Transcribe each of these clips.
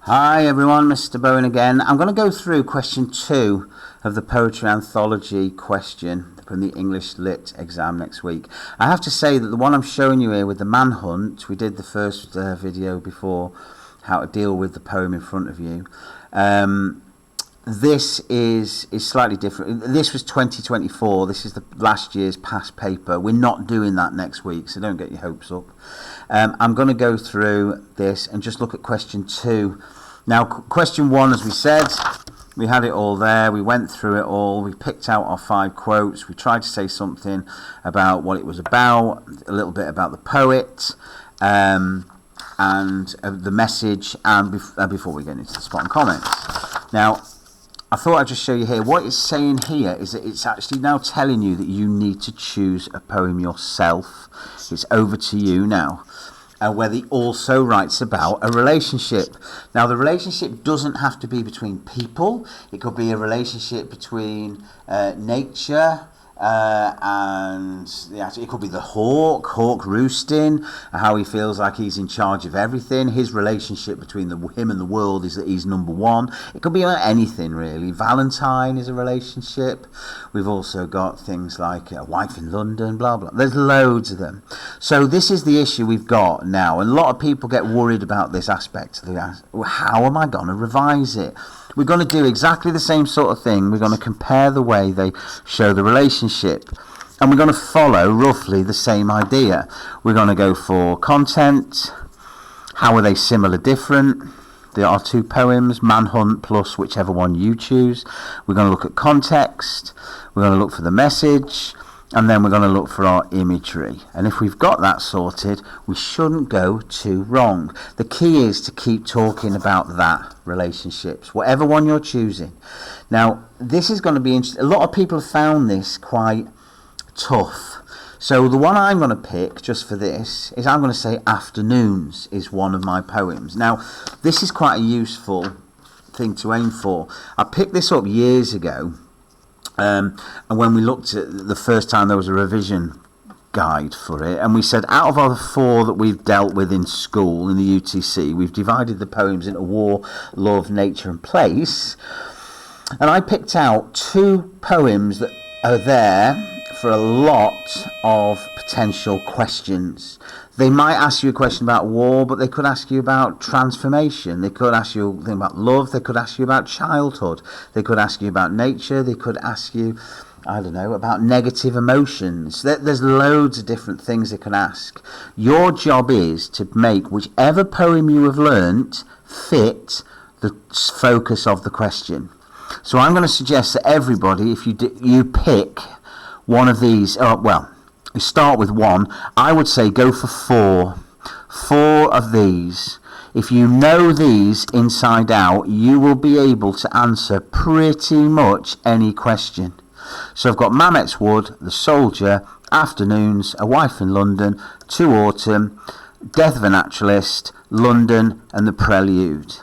Hi everyone, Mr. Bowen again. I'm going to go through question 2 of the Poetry Anthology question from the English Lit exam next week. I have to say that the one I'm showing you here with the manhunt, we did the first video before, how to deal with the poem in front of you. This is slightly different. This was 2024. This is the last year's past paper. We're not doing that next week, so don't get your hopes up. I'm going to go through this and just look at question 2. Now, question 1, as we said, we had it all there. We went through it all. We picked out our 5 quotes. We tried to say something about what it was about, a little bit about the poet, and the message, and before we get into the spot and comments. Now, I thought I'd just show you here. What it's saying here is that it's actually now telling you that you need to choose a poem yourself. It's over to you now. Where he also writes about a relationship. Now, the relationship doesn't have to be between people. It could be a relationship between nature and it could be the hawk roosting, how he feels like he's in charge of everything. His relationship between him and the world is that he's number one. It could be anything really. Valentine is a relationship. We've also got things like a wife in London, blah blah. There's loads of them. So this is the issue we've got now, and a lot of people get worried about this aspect. How am I going to revise it? We're going to do exactly the same sort of thing. We're going to compare the way they show the relationship, and we're going to follow roughly the same idea. We're going to go for content. How are they similar, different? There are 2 poems, manhunt plus whichever one you choose. We're going to look at context. We're going to look for the message, and then we're going to look for our imagery. And if we've got that sorted, we shouldn't go too wrong. The key is to keep talking about that relationships, whatever one you're choosing. Now, this is going to be interesting. A lot of people have found this quite tough. So the one I'm going to pick just for this is I'm going to say Afternoons is one of my poems. Now, this is quite a useful thing to aim for. I picked this up years ago. And when we looked at the first time, there was a revision guide for it, and we said out of our 4 that we've dealt with in school in the UTC, we've divided the poems into war, love, nature and place, and I picked out 2 poems that are there for a lot of potential questions. They might ask you a question about war, but they could ask you about transformation. They could ask you a thing about love. They could ask you about childhood. They could ask you about nature. They could ask you, I don't know, about negative emotions. There's loads of different things they can ask. Your job is to make whichever poem you have learnt fit the focus of the question. So I'm going to suggest that everybody, if you pick one of these, you start with 1. I would say go for 4 of these. If you know these inside out, you will be able to answer pretty much any question. So I've got Mamet's Wood, The Soldier, Afternoons, A Wife in London, To Autumn, Death of a Naturalist, London, and The Prelude.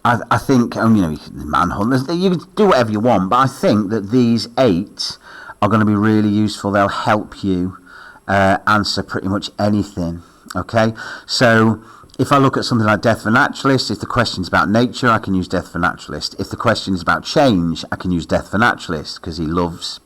I think, manhunt, you can do whatever you want, but I think that these 8 are going to be really useful. They'll help you answer pretty much anything. Okay, so if I look at something like Death of a Naturalist, if the question's about nature, I can use Death of a Naturalist. If the question is about change, I can use Death of a Naturalist because he loves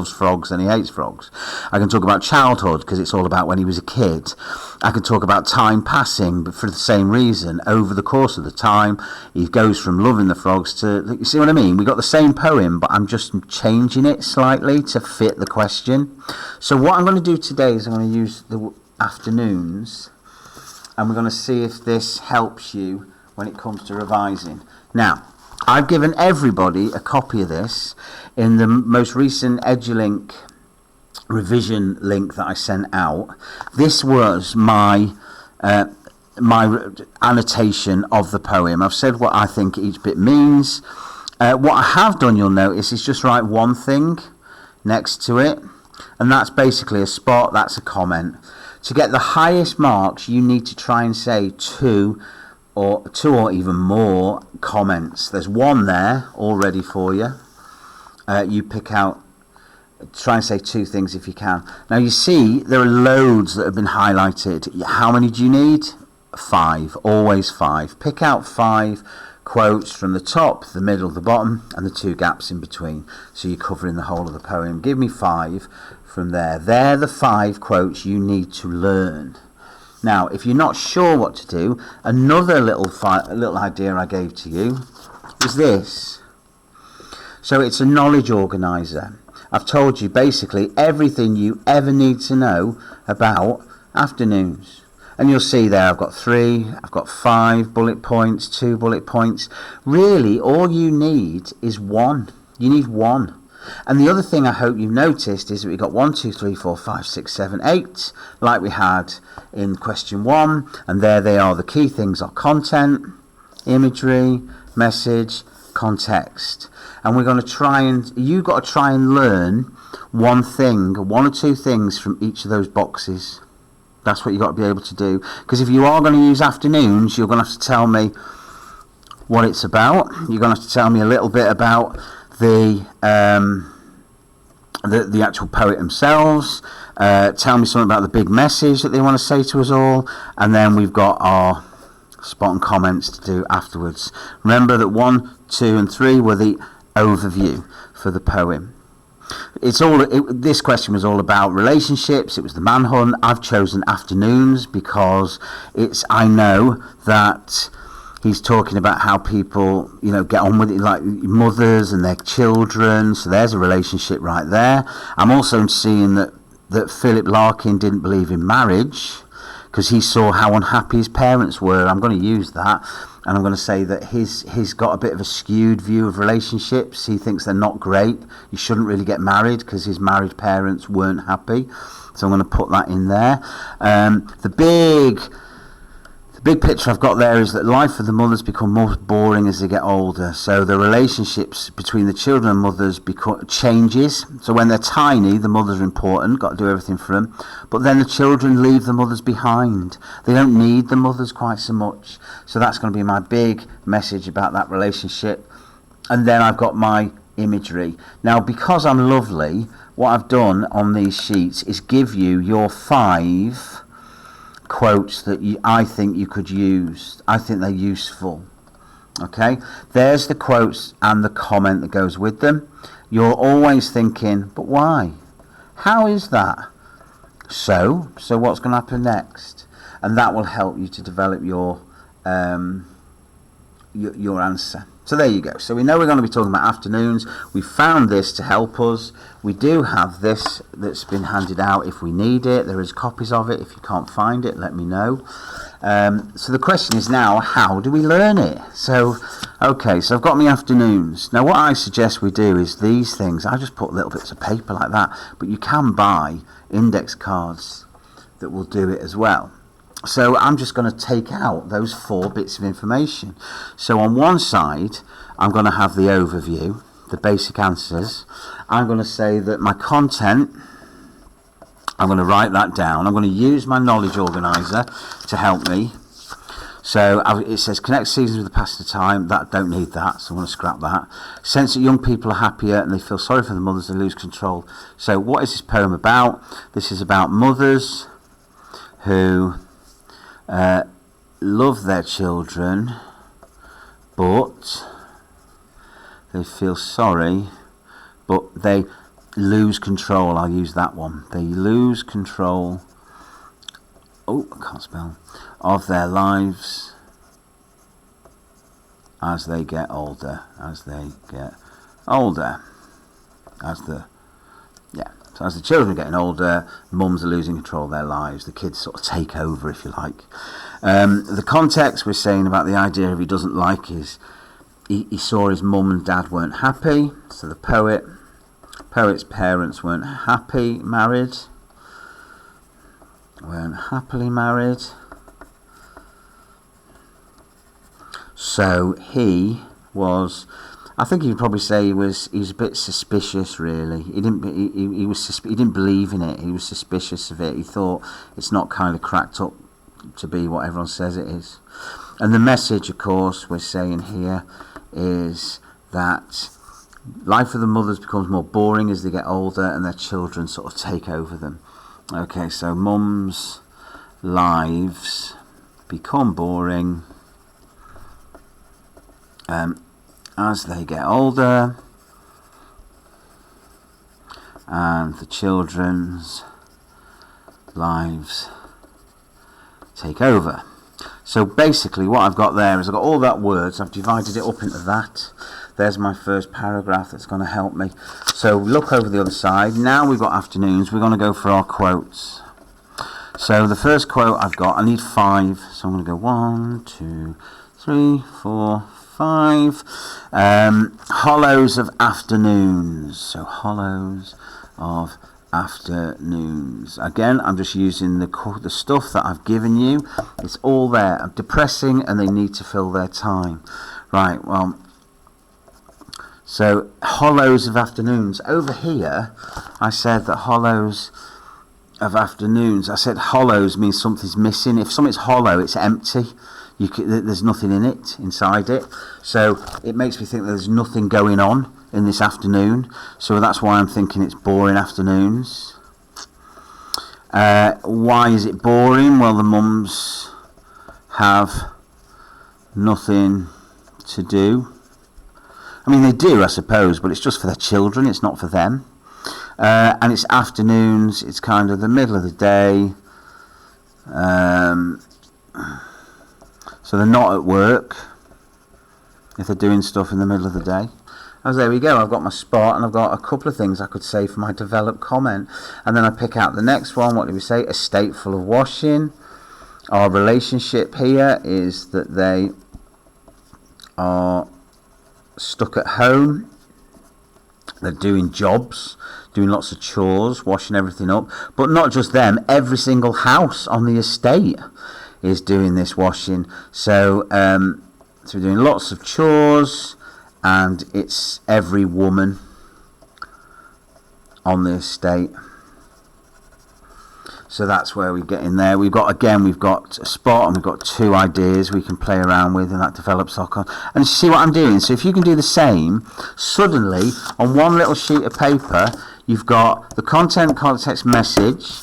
frogs and he hates frogs. I can talk about childhood because it's all about when he was a kid. I can talk about time passing, but for the same reason. Over the course of the time, he goes from loving the frogs to, you see what I mean? We've got the same poem, but I'm just changing it slightly to fit the question. So what I'm going to do today is I'm going to use the Afternoons, and we're going to see if this helps you when it comes to revising. Now, I've given everybody a copy of this in the most recent EduLink revision link that I sent out. This was my annotation of the poem. I've said what I think each bit means. What I have done, you'll notice, is just write one thing next to it, and that's basically a spot, that's a comment. To get the highest marks, you need to try and say 2 or even more comments. There's 1 there already for you. You pick out, try and say 2 things if you can. Now you see there are loads that have been highlighted. How many do you need? 5, always 5. Pick out 5 quotes from the top, the middle, the bottom, and the 2 gaps in between, so you're covering the whole of the poem. Give me 5 from there. They're the 5 quotes you need to learn. Now, if you're not sure what to do, another little idea I gave to you is this. So it's a knowledge organizer. I've told you basically everything you ever need to know about afternoons. And you'll see there I've got 3, I've got 5 bullet points, 2 bullet points. Really, all you need is 1. You need 1. And the other thing I hope you've noticed is that we've got 1, 2, 3, 4, 5, 6, 7, 8, like we had in question 1. And there they are. The key things are content, imagery, message, context. And we're going to try and, you've got to try and learn one thing, 1 or 2 things from each of those boxes. That's what you've got to be able to do. Because if you are going to use afternoons, you're going to have to tell me what it's about. You're going to have to tell me a little bit about the actual poet themselves. Tell me something about the big message that they want to say to us all. And then we've got our spot and comments to do afterwards. Remember that 1, 2 and 3 were the overview for the poem. This question was all about relationships. It was the manhunt. I've chosen afternoons because I know that he's talking about how people, get on with it, like mothers and their children. So there's a relationship right there. I'm also seeing that Philip Larkin didn't believe in marriage because he saw how unhappy his parents were. I'm going to use that. And I'm going to say that he's got a bit of a skewed view of relationships. He thinks they're not great. You shouldn't really get married because his married parents weren't happy. So I'm going to put that in there. The big picture I've got there is that life for the mothers become more boring as they get older. So the relationships between the children and mothers changes. So when they're tiny, the mothers are important, got to do everything for them. But then the children leave the mothers behind. They don't need the mothers quite so much. So that's going to be my big message about that relationship. And then I've got my imagery. Now, because I'm lovely, what I've done on these sheets is give you your 5 quotes that I think you could use. I think they're useful. Okay, there's the quotes and the comment that goes with them. You're always thinking, but why? How is that? So what's going to happen next? And that will help you to develop your answer. So there you go. So we know we're going to be talking about afternoons. We found this to help us. We do have this that's been handed out if we need it. There is copies of it. If you can't find it, let me know. So the question is now, how do we learn it? So I've got my afternoons. Now what I suggest we do is these things. I just put little bits of paper like that, but you can buy index cards that will do it as well. So I'm just going to take out those 4 bits of information. So on one side, I'm going to have the overview, the basic answers. I'm going to say that my content, I'm going to write that down. I'm going to use my knowledge organizer to help me. So it says connect seasons with the passage of time. That don't need that, so I'm going to scrap that. Sense that young people are happier and they feel sorry for the mothers, they lose control. So what is this poem about? This is about mothers who love their children, but they feel sorry, but they lose control. I'll use that one. They lose control, I can't spell, of their lives as they get older. So as the children are getting older, mums are losing control of their lives. The kids sort of take over, if you like. The context we're saying about the idea of he doesn't like is he saw his mum and dad weren't happy. So the poet's parents weren't happily married. So he was, I think you'd probably say he was a bit suspicious, really. He didn't believe in it. He was suspicious of it. He thought it's not kind of cracked up to be what everyone says it is. And the message, of course, we're saying here is that life of the mothers becomes more boring as they get older and their children sort of take over them. Okay, so mums' lives become boring as they get older and the children's lives take over. So basically what I've got there is I've got all that words, I've divided it up into that. There's my first paragraph that's going to help me. So look over the other side. Now we've got afternoons, we're going to go for our quotes. So the first quote I've got, I need 5, so I'm going to go 1, 2, 3, 4, 5. Hollows of afternoons. So hollows of afternoons. Again, I'm just using the stuff that I've given you. It's all there. I'm depressing and they need to fill their time. Right, well, so hollows of afternoons. Over here, I said that hollows of afternoons. I said hollows means something's missing. If something's hollow, it's empty. There's nothing in it, inside it. So it makes me think there's nothing going on in this afternoon. So that's why I'm thinking it's boring afternoons. Why is it boring? Well, the mums have nothing to do. I mean, they do, I suppose, but it's just for their children. It's not for them. And it's afternoons. It's kind of the middle of the day. So they're not at work if they're doing stuff in the middle of the day. Oh, there we go. I've got my spot and I've got a couple of things I could say for my developed comment. And then I pick out the next one. What do we say? A state full of washing. Our relationship here is that they are stuck at home. They're doing jobs, doing lots of chores, washing everything up. But not just them. Every single house on the estate is doing this washing. So we're doing lots of chores, and it's every woman on the estate. So that's where we get in there. We've got a spot and we've got 2 ideas we can play around with, and that develops our and see what I'm doing. So if you can do the same, suddenly on one little sheet of paper you've got the content, context, message,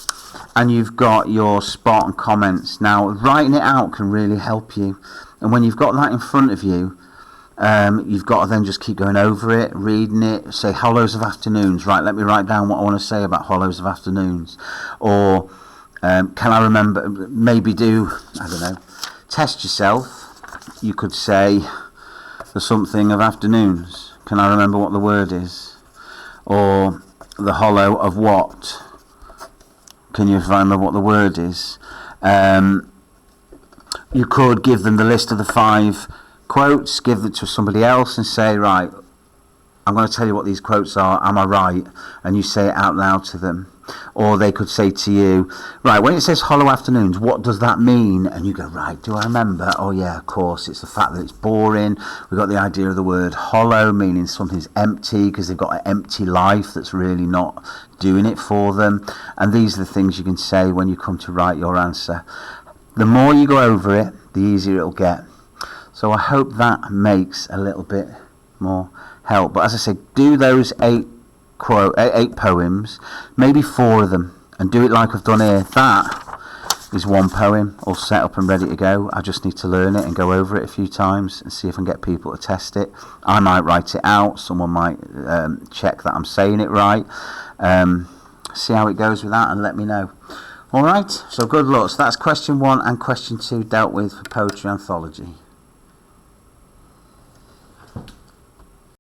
and you've got your spot and comments. Now, writing it out can really help you. And when you've got that in front of you, you've got to then just keep going over it, reading it. Say, hollows of afternoons. Right, let me write down what I want to say about hollows of afternoons. Or, can I remember, maybe do, I don't know, test yourself. You could say the something of afternoons. Can I remember what the word is? Or the hollow of what? Can you remember what the word is? You could give them the list of the 5 quotes, give it to somebody else and say, right, I'm going to tell you what these quotes are, am I right? And you say it out loud to them. Or they could say to you, right, when it says hollow afternoons, what does that mean? And you go, right, do I remember? Oh yeah, of course, it's the fact that it's boring. We've got the idea of the word hollow, meaning something's empty, because they've got an empty life that's really not doing it for them. And these are the things you can say when you come to write your answer. The more you go over it, the easier it'll get. So I hope that makes a little bit more help. But as I said, do those 8 poems, maybe 4 of them, and do it like I've done here. That is 1 poem all set up and ready to go. I just need to learn it and go over it a few times and see if I can get people to test it. I might write it out, someone might check that I'm saying it right. See how it goes with that and let me know. Alright, so good luck. So that's question 1 and question 2 dealt with for Poetry Anthology.